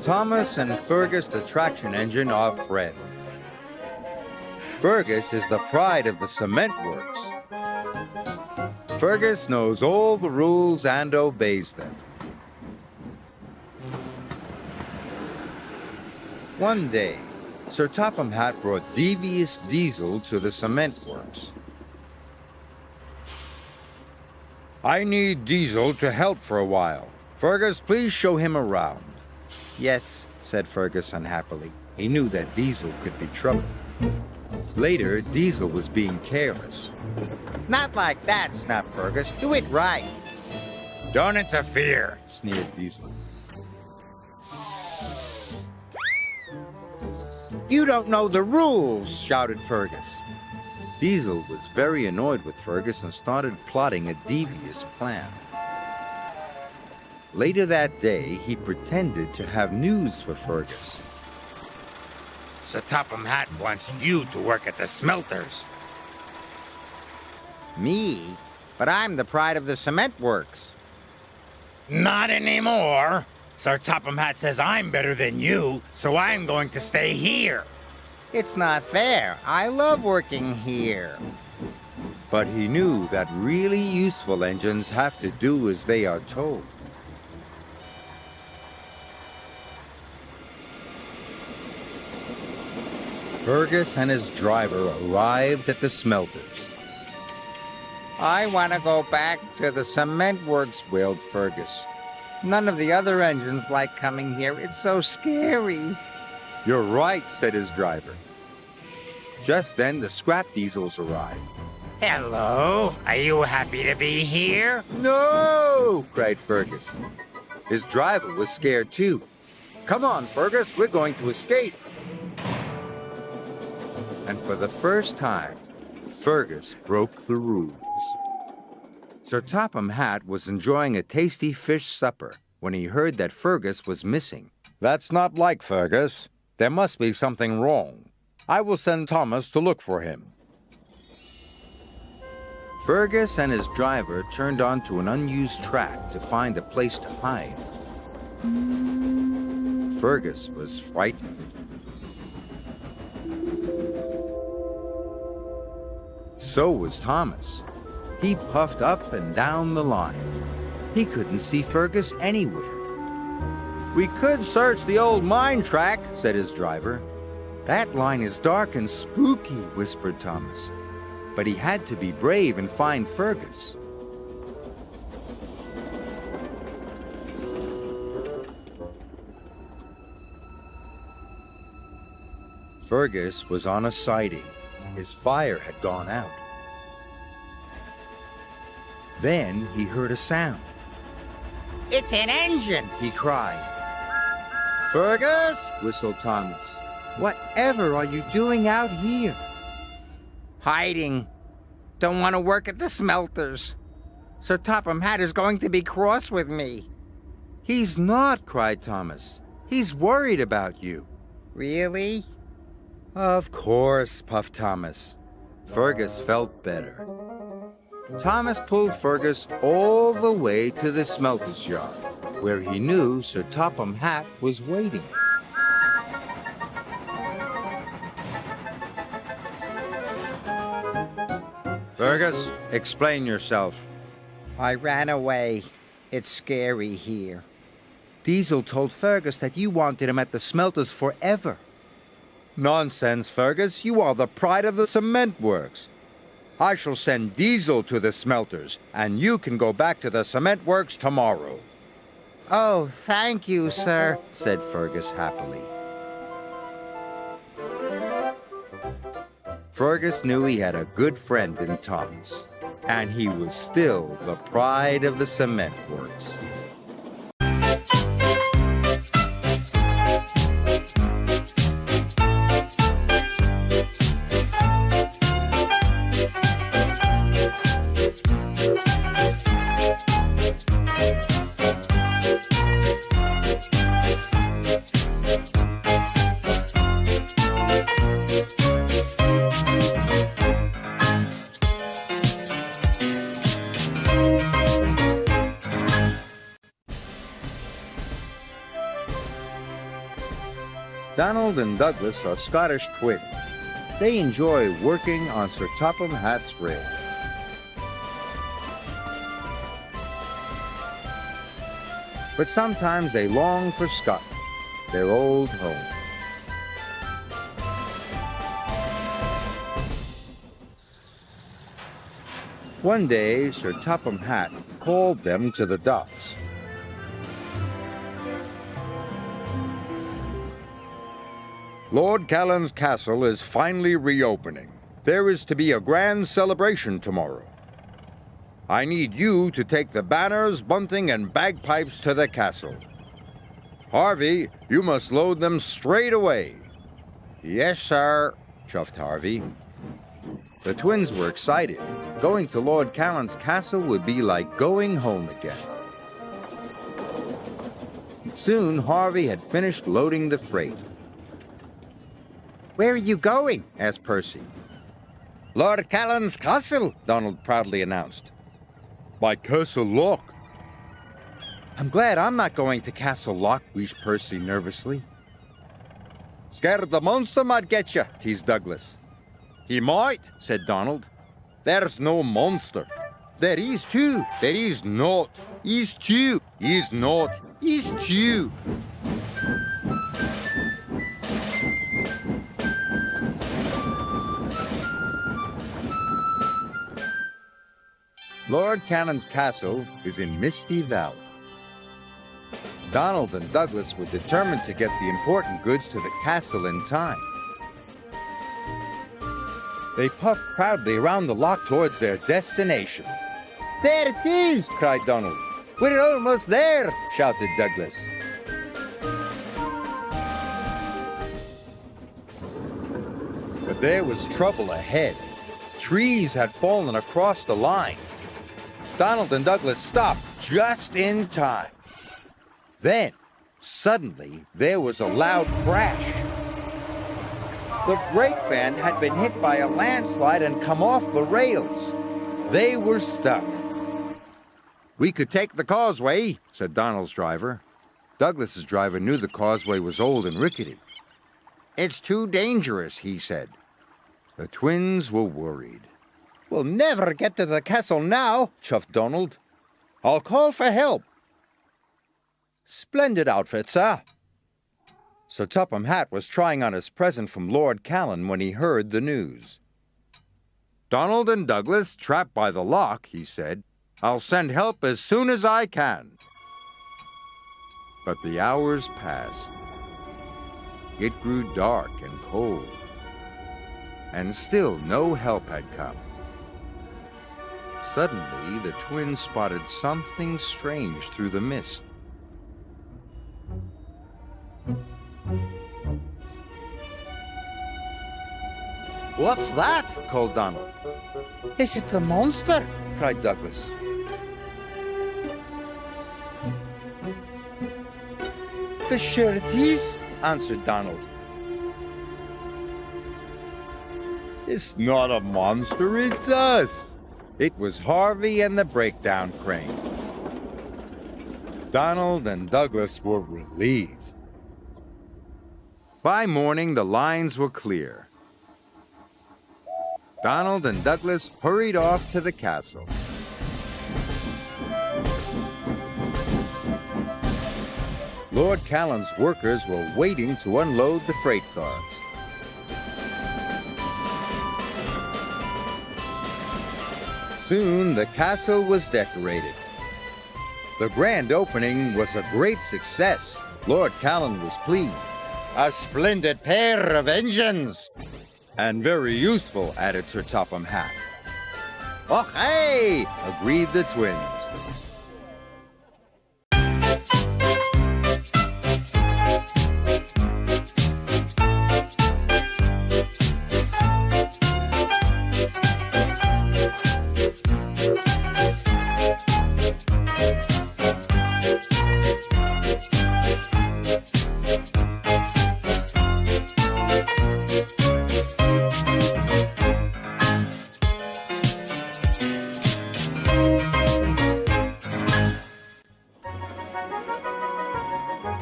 Thomas and Fergus the traction engine are friends. Fergus is the pride of the cement works. Fergus knows all the rules and obeys them. One day, Sir Topham Hatt brought devious Diesel to the cement works. I need Diesel to help for a while. Fergus, please show him around. Yes, said Fergus unhappily. He knew that Diesel could be trouble. Later, Diesel was being careless. Not like that, snapped Fergus. Do it right. Don't interfere, sneered Diesel. You don't know the rules, shouted Fergus. Diesel was very annoyed with Fergus and started plotting a devious plan. Later that day, he pretended to have news for Fergus. Sir Topham Hatt wants you to work at the smelters. Me? But I'm the pride of the cement works. Not anymore. Sir Topham Hatt says I'm better than you, so I'm going to stay here. It's not fair. I love working here. But he knew that really useful engines have to do as they are told. Fergus and his driver arrived at the smelters. I want to go back to the cement works, wailed Fergus. None of the other engines like coming here. It's so scary. You're right, said his driver. Just then, the scrap diesels arrived. Hello, are you happy to be here? No, cried Fergus. His driver was scared too. Come on, Fergus, we're going to escape. And for the first time, Fergus broke the rules. Sir Topham Hatt was enjoying a tasty fish supper when he heard that Fergus was missing. That's not like Fergus. There must be something wrong. I will send Thomas to look for him. Fergus and his driver turned onto an unused track to find a place to hide. Fergus was frightened. So was Thomas. He puffed up and down the line. He couldn't see Fergus anywhere. We could search the old mine track, said his driver. That line is dark and spooky, whispered Thomas. But he had to be brave and find Fergus. Fergus was on a siding. His fire had gone out. Then he heard a sound. It's an engine, he cried. Fergus, whistled Thomas. Whatever are you doing out here? Hiding. Don't want to work at the smelters. Sir Topham Hatt is going to be cross with me. He's not, cried Thomas. He's worried about you. Really? Of course, puffed Thomas. Fergus felt better. Thomas pulled Fergus all the way to the smelter's yard, where he knew Sir Topham Hatt was waiting. Fergus, explain yourself. I ran away. It's scary here. Diesel told Fergus that you wanted him at the smelters forever. Nonsense, Fergus. You are the pride of the cement works. I shall send Diesel to the smelters, and you can go back to the cement works tomorrow. Oh, thank you, sir, said Fergus happily. Fergus knew he had a good friend in Thomas, and he was still the pride of the cement works. Donald and Douglas are Scottish twins. They enjoy working on Sir Topham Hatt's rail. But sometimes they long for Scotland, their old home. One day, Sir Topham Hatt called them to the docks. Lord Callan's castle is finally reopening. There is to be a grand celebration tomorrow. I need you to take the banners, bunting, and bagpipes to the castle. Harvey, you must load them straight away. Yes, sir, chuffed Harvey. The twins were excited. Going to Lord Callan's castle would be like going home again. Soon, Harvey had finished loading the freight. "Where are you going?" asked Percy. Lord Callan's castle, Donald proudly announced. By Castle Loch. "I'm glad I'm not going to Castle Loch," wheezed Percy nervously. Scared the monster might get you, teased Douglas. He might, said Donald. There's no monster. "There is too." There is not. "Is too." Is not. "Is too." Lord Cannon's castle is in Misty Valley. Donald and Douglas were determined to get the important goods to the castle in time. They puffed proudly around the loch towards their destination. "There it is!" cried Donald. "We're almost there!" shouted Douglas. But there was trouble ahead. Trees had fallen across the line. Donald and Douglas stopped just in time. Then, suddenly, there was a loud crash. The brake van had been hit by a landslide and come off the rails. They were stuck. We could take the causeway, said Donald's driver. Douglas's driver knew the causeway was old and rickety. It's too dangerous, he said. The twins were worried. "We'll never get to the castle now," chuffed Donald. "I'll call for help." "Splendid outfit, sir." Sir Topham Hatt was trying on his present from Lord Callan when he heard the news. "Donald and Douglas trapped by the loch," he said. "I'll send help as soon as I can." But the hours passed. It grew dark and cold, and still no help had come. Suddenly, the twins spotted something strange through the mist. "What's that?" called Donald. "Is it the monster?" cried Douglas. "For sure it is," answered Donald. "It's not a monster, it's us." It was Harvey and the breakdown crane. Donald and Douglas were relieved. By morning, the lines were clear. Donald and Douglas hurried off to the castle. Lord Callan's workers were waiting to unload the freight cars. Soon, the castle was decorated. The grand opening was a great success. Lord Callan was pleased. "A splendid pair of engines." "And very useful," added Sir Topham Hatt. "Och, hey!" agreed the twins.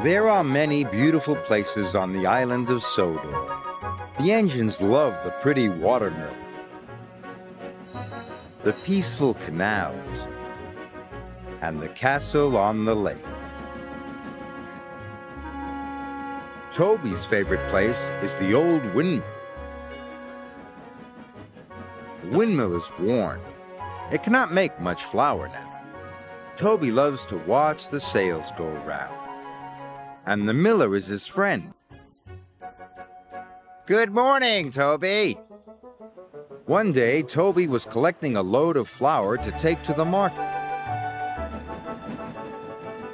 There are many beautiful places on the island of Sodor. The engines love the pretty watermill, the peaceful canals, and the castle on the lake. Toby's favorite place is the old windmill. The windmill is worn. It cannot make much flour now. Toby loves to watch the sails go round, and the miller is his friend. Good morning, Toby. One day, Toby was collecting a load of flour to take to the market.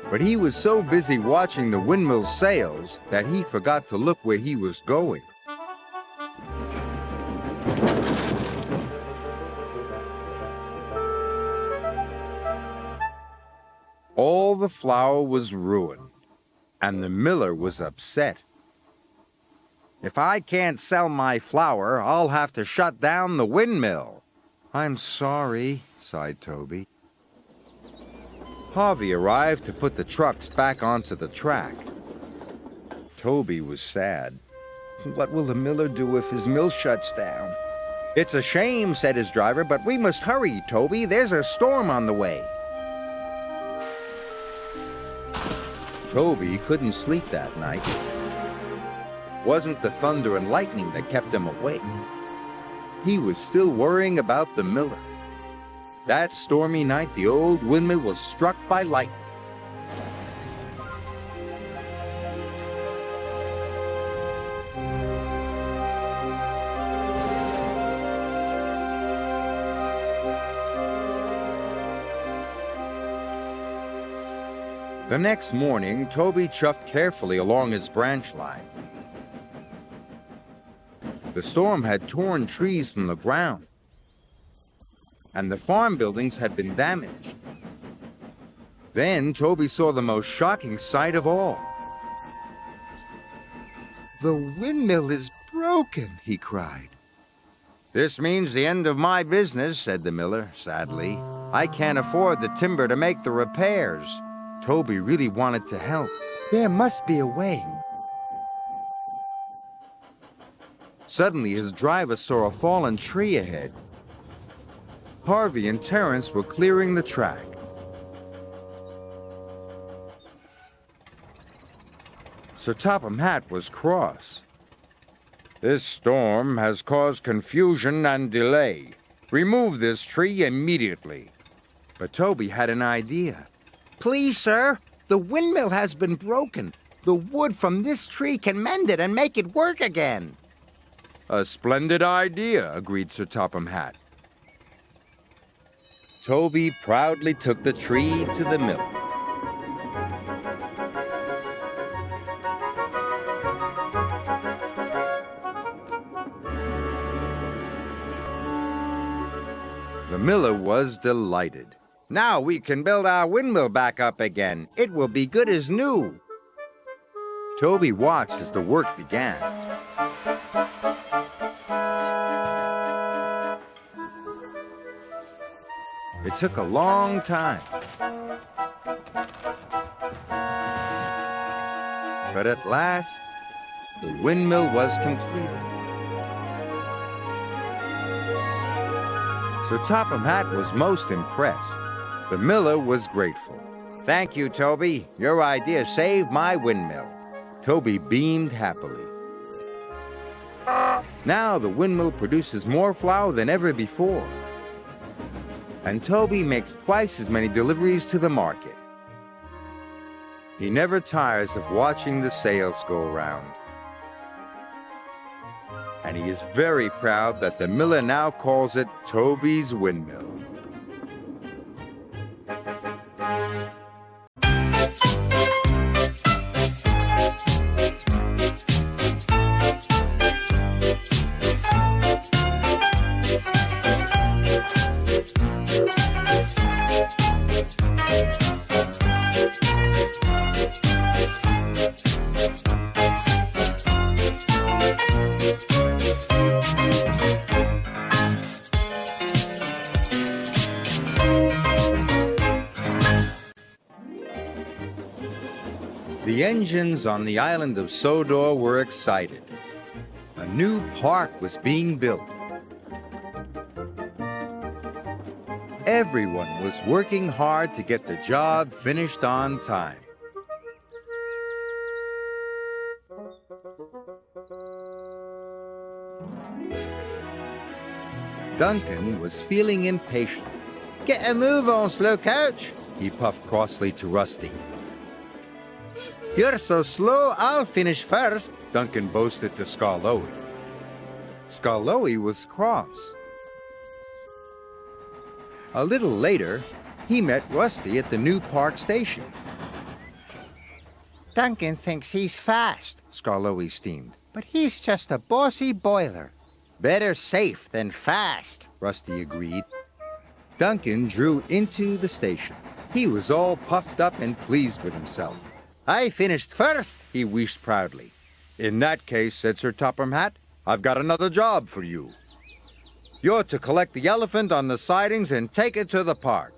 But he was so busy watching the windmill's sails that he forgot to look where he was going. All the flour was ruined, and the miller was upset. If I can't sell my flour, I'll have to shut down the windmill. I'm sorry, sighed Toby. Harvey arrived to put the trucks back onto the track. Toby was sad. What will the miller do if his mill shuts down? It's a shame, said his driver, but we must hurry, Toby. There's a storm on the way. Toby couldn't sleep that night. It wasn't the thunder and lightning that kept him awake. He was still worrying about the miller. That stormy night, the old windmill was struck by lightning. The next morning, Toby chuffed carefully along his branch line. The storm had torn trees from the ground, and the farm buildings had been damaged. Then Toby saw the most shocking sight of all. The windmill is broken, he cried. This means the end of my business, said the miller sadly. I can't afford the timber to make the repairs. Toby really wanted to help. There must be a way. Suddenly, his driver saw a fallen tree ahead. Harvey and Terence were clearing the track. Sir Topham Hatt was cross. This storm has caused confusion and delay. Remove this tree immediately. But Toby had an idea. Please, sir, the windmill has been broken. The wood from this tree can mend it and make it work again. A splendid idea, agreed Sir Topham Hatt. Toby proudly took the tree to the mill. The miller was delighted. Now we can build our windmill back up again. It will be good as new. Toby watched as the work began. It took a long time. But at last, the windmill was completed. Sir Topham Hatt was most impressed. The miller was grateful. Thank you, Toby. Your idea saved my windmill. Toby beamed happily. Now the windmill produces more flour than ever before. And Toby makes twice as many deliveries to the market. He never tires of watching the sails go round. And he is very proud that the miller now calls it Toby's Windmill. The engines on the island of Sodor were excited. A new park was being built. Everyone was working hard to get the job finished on time. Duncan was feeling impatient. "Get a move on, slow coach," he puffed crossly to Rusty. "You're so slow, I'll finish first," Duncan boasted to Skarloey. Skarloey was cross. A little later, he met Rusty at the new park station. "Duncan thinks he's fast," Skarloey steamed, "but he's just a bossy boiler." "Better safe than fast," Rusty agreed. Duncan drew into the station. He was all puffed up and pleased with himself. "I finished first," he wheezed proudly. In that case, said Sir Topham Hatt, I've got another job for you. You're to collect the elephant on the sidings and take it to the park.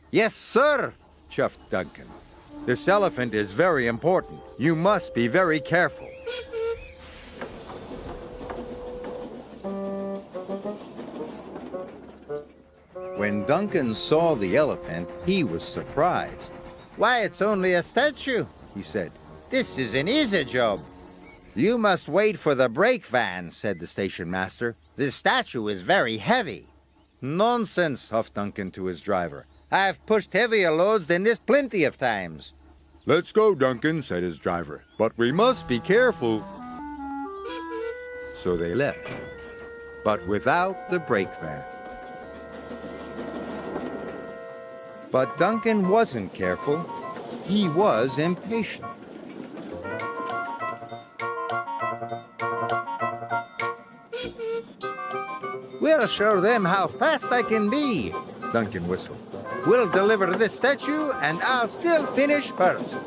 "Yes, sir," chuffed Duncan. "This elephant is very important. You must be very careful." When Duncan saw the elephant, he was surprised. "Why, it's only a statue," he said. "This is an easy job." "You must wait for the brake van," said the station master. "This statue is very heavy." "Nonsense," huffed Duncan to his driver. "I've pushed heavier loads than this plenty of times." "Let's go, Duncan," said his driver. "But we must be careful." So they left, but without the brake van. But Duncan wasn't careful. He was impatient. "We'll show them how fast I can be," Duncan whistled. "We'll deliver this statue, and I'll still finish first."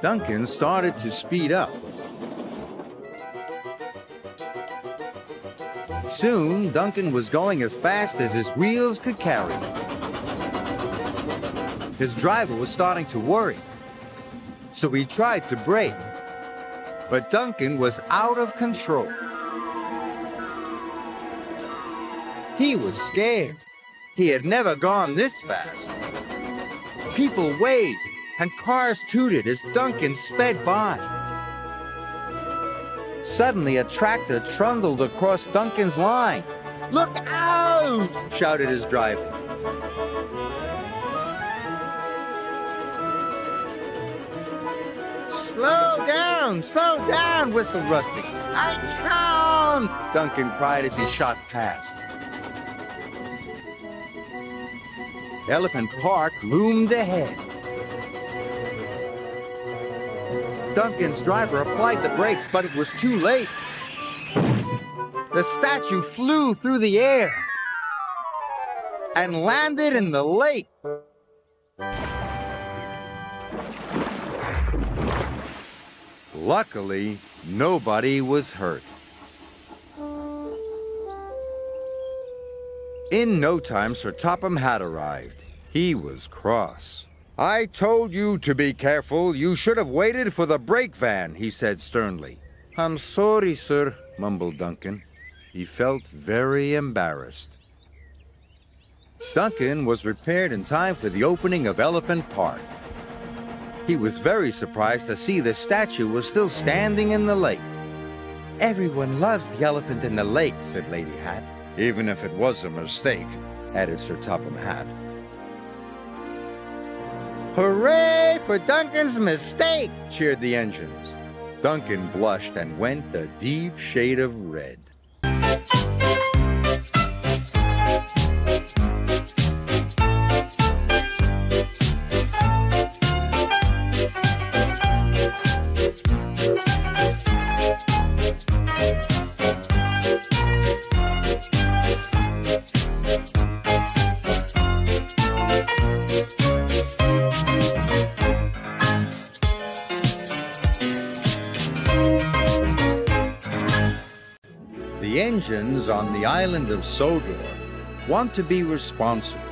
Duncan started to speed up. Soon, Duncan was going as fast as his wheels could carry. His driver was starting to worry, so he tried to brake. But Duncan was out of control. He was scared. He had never gone this fast. People waved, and cars tooted as Duncan sped by. Suddenly, a tractor trundled across Duncan's line. "Look out!" shouted his driver. Slow down, whistled Rusty. "I can't!" Duncan cried as he shot past. Elephant Park loomed ahead. Duncan's driver applied the brakes, but it was too late. The statue flew through the air and landed in the lake. Luckily, nobody was hurt. In no time, Sir Topham Hatt arrived. He was cross. "I told you to be careful. You should have waited for the brake van," he said sternly. "I'm sorry, sir," mumbled Duncan. He felt very embarrassed. Duncan was prepared in time for the opening of Elephant Park. He was very surprised to see the statue was still standing in the lake. "Everyone loves the elephant in the lake," said Lady Hatt. "Even if it was a mistake," added Sir Topham Hatt. "Hooray for Duncan's mistake!" cheered the engines. Duncan blushed and went a deep shade of red. The engines on the Island of Sodor want to be responsible,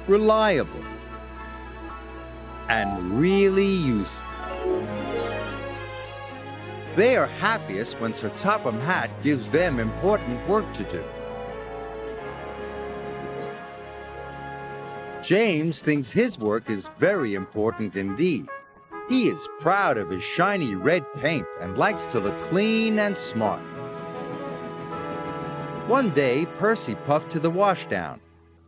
reliable, and really useful. They are happiest when Sir Topham Hatt gives them important work to do. James thinks his work is very important indeed. He is proud of his shiny red paint and likes to look clean and smart. One day, Percy puffed to the washdown.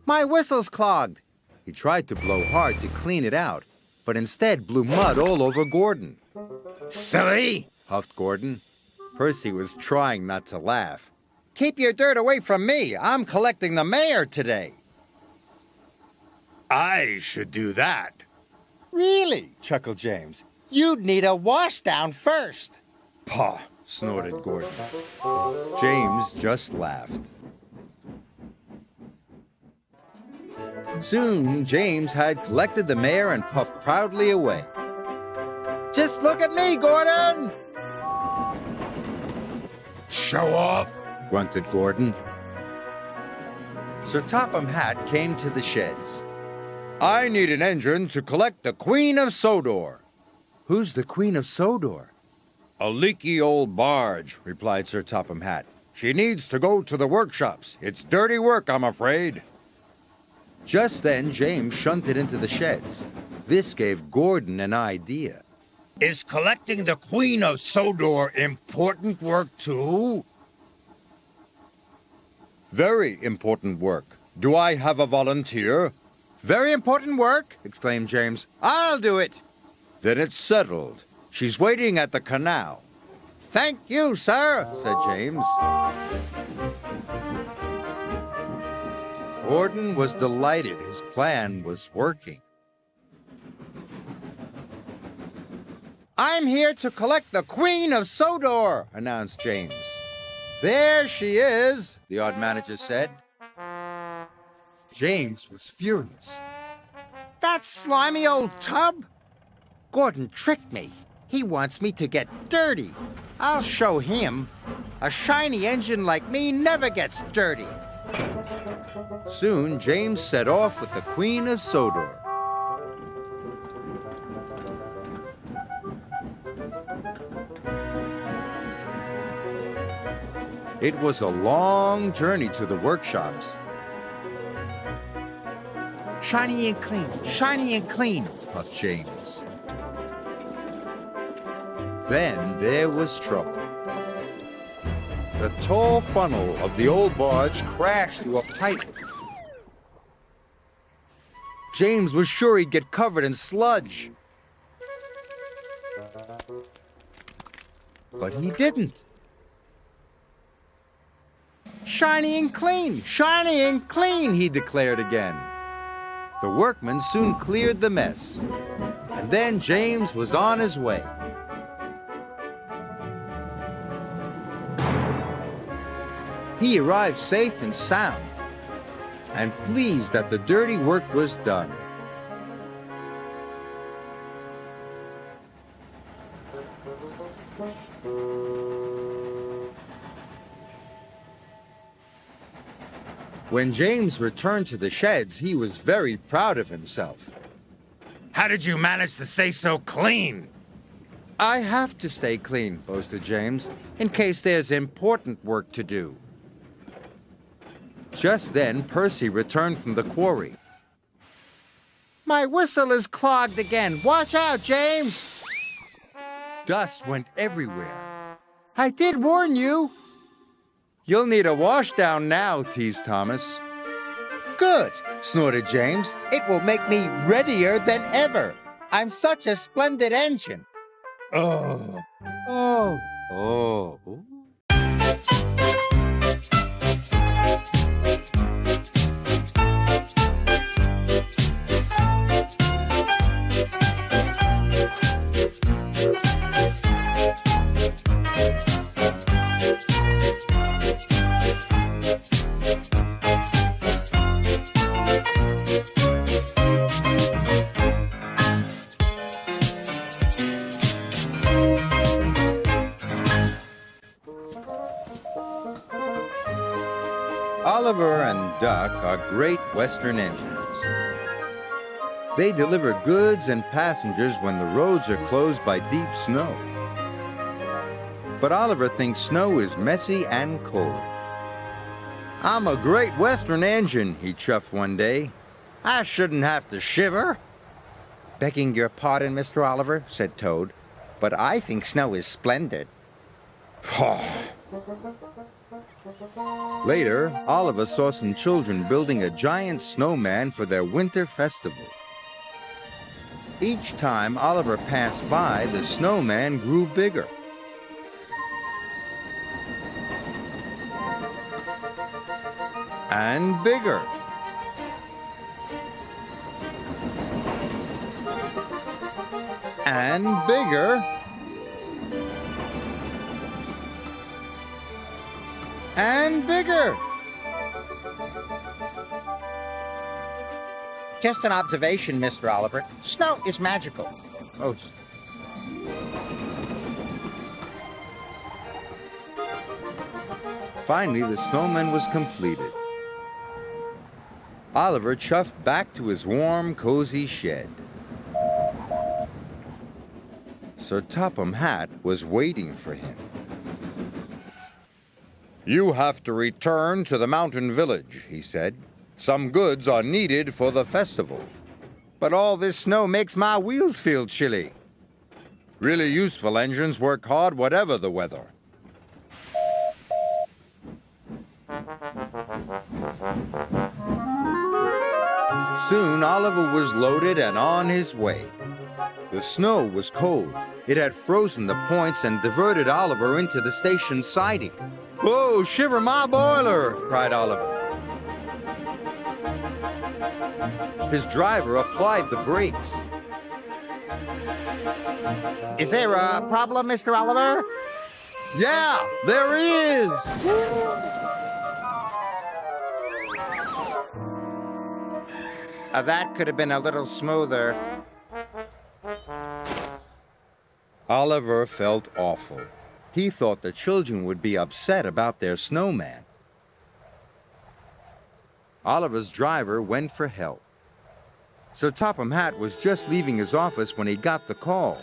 "My whistle's clogged." He tried to blow hard to clean it out, but instead blew mud all over Gordon. Silly! Huffed Gordon. Percy was trying not to laugh. "Keep your dirt away from me. I'm collecting the mayor today." I should do that. "Really?" chuckled James. "You'd need a washdown first." Paw, snorted Gordon. James just laughed. Soon, James had collected the mayor and puffed proudly away. "Just look at me, Gordon!" show off. grunted Gordon. Sir Topham Hatt came to the sheds. I need an engine to collect the Queen of Sodor. "Who's the Queen of Sodor?" A leaky old barge, replied Sir Topham Hatt. She needs to go to the workshops. It's dirty work, I'm afraid. Just then, James shunted into the sheds. This gave Gordon an idea. Is collecting the Queen of Sodor important work too? Very important work. Do I have a volunteer? "Very important work," exclaimed James. "I'll do it." Then it's settled. She's waiting at the canal. "Thank you, sir," said James. Gordon was delighted his plan was working. "I'm here to collect the Queen of Sodor," announced James. "There she is," the odd manager said. James was furious. "That slimy old tub? Gordon tricked me. He wants me to get dirty. I'll show him. A shiny engine like me never gets dirty." Soon, James set off with the Queen of Sodor. It was a long journey to the workshops. "Shiny and clean," puffed James. Then there was trouble. The tall funnel of the old barge crashed through a pipe. James was sure he'd get covered in sludge. But he didn't. "Shiny and clean," he declared again. The workmen soon cleared the mess, and then James was on his way. He arrived safe and sound, and pleased that the dirty work was done. When James returned to the sheds, he was very proud of himself. How did you manage to stay so clean? "I have to stay clean," boasted James, "in case there's important work to do." Just then, Percy returned from the quarry. "My whistle is clogged again. Watch out, James!" Dust went everywhere. "I did warn you." "You'll need a washdown now," teased Thomas. "Good," snorted James. "It will make me readier than ever. I'm such a splendid engine." Oh. "I'll Oliver and Duck are great Western engines. They deliver goods and passengers when the roads are closed by deep snow. But Oliver thinks snow is messy and cold. I'm a great Western engine, he chuffed one day. I shouldn't have to shiver. Begging your pardon, Mr. Oliver, said Toad, but I think snow is splendid. Later, Oliver saw some children building a giant snowman for their winter festival. Each time Oliver passed by, the snowman grew bigger. And bigger. And bigger. And bigger. Just an observation, Mr. Oliver. Snow is magical. Oh. Finally, the snowman was completed. Oliver chuffed back to his warm, cozy shed. Sir Topham Hatt was waiting for him. You have to return to the mountain village, he said. Some goods are needed for the festival. But all this snow makes my wheels feel chilly. Really useful engines work hard whatever the weather. Soon Oliver was loaded and on his way. The snow was cold. It had frozen the points and diverted Oliver into the station's siding. "Whoa, shiver my boiler!" cried Oliver. His driver applied the brakes. Is there a problem, Mr. Oliver? Yeah, there is! That could have been a little smoother. Oliver felt awful. He thought the children would be upset about their snowman. Oliver's driver went for help. Sir Topham Hatt was just leaving his office when he got the call.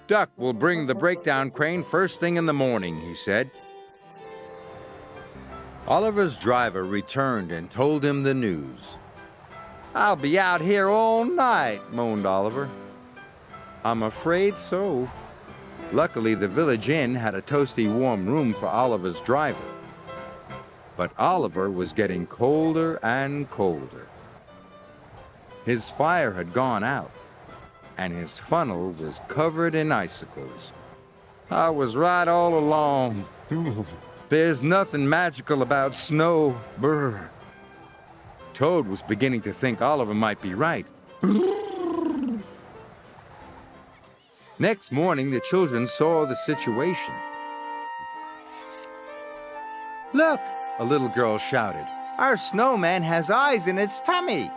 Duck will bring the breakdown crane first thing in the morning, he said. Oliver's driver returned and told him the news. I'll be out here all night, moaned Oliver. I'm afraid so. Luckily, the village inn had a toasty warm room for Oliver's driver. But Oliver was getting colder and colder. His fire had gone out, and his funnel was covered in icicles. I was right all along. There's nothing magical about snow. Brr. Toad was beginning to think Oliver might be right. Next morning, the children saw the situation. Look, a little girl shouted. Our snowman has eyes in its tummy.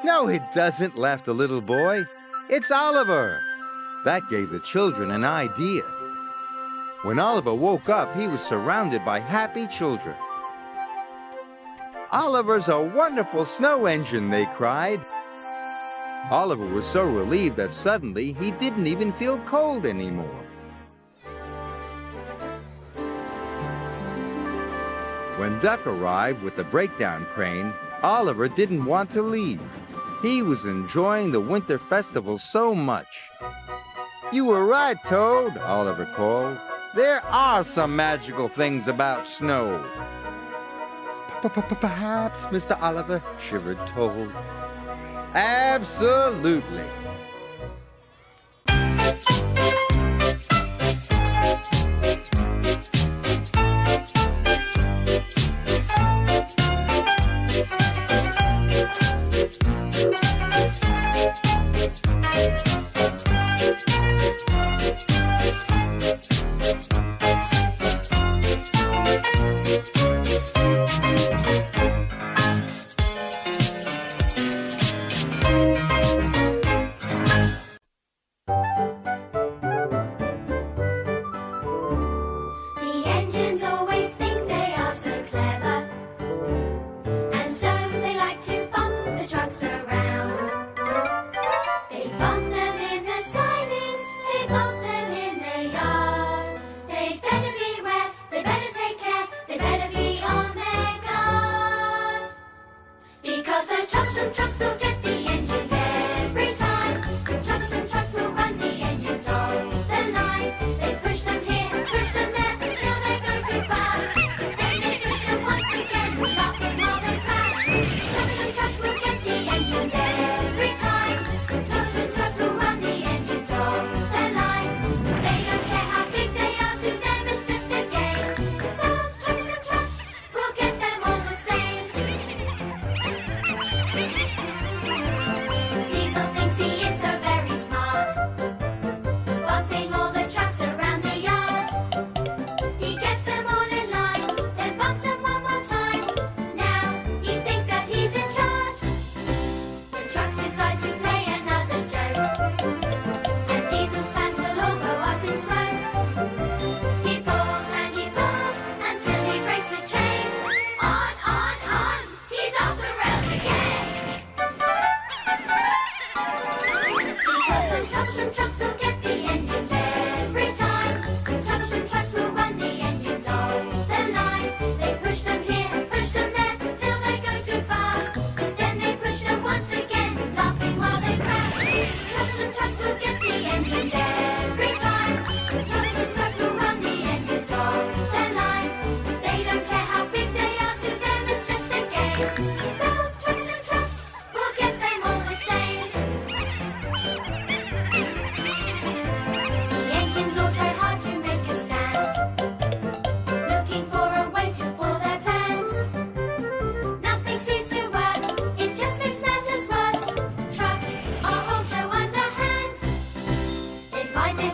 No, it doesn't, laughed the little boy. It's Oliver. That gave the children an idea. When Oliver woke up, he was surrounded by happy children. Oliver's a wonderful snow engine, they cried. Oliver was so relieved that suddenly he didn't even feel cold anymore. When Duck arrived with the breakdown crane, Oliver didn't want to leave. He was enjoying the winter festival so much. You were right, Toad, Oliver called. There are some magical things about snow. Perhaps, Mr. Oliver, shivered Toad. Absolutely.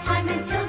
time until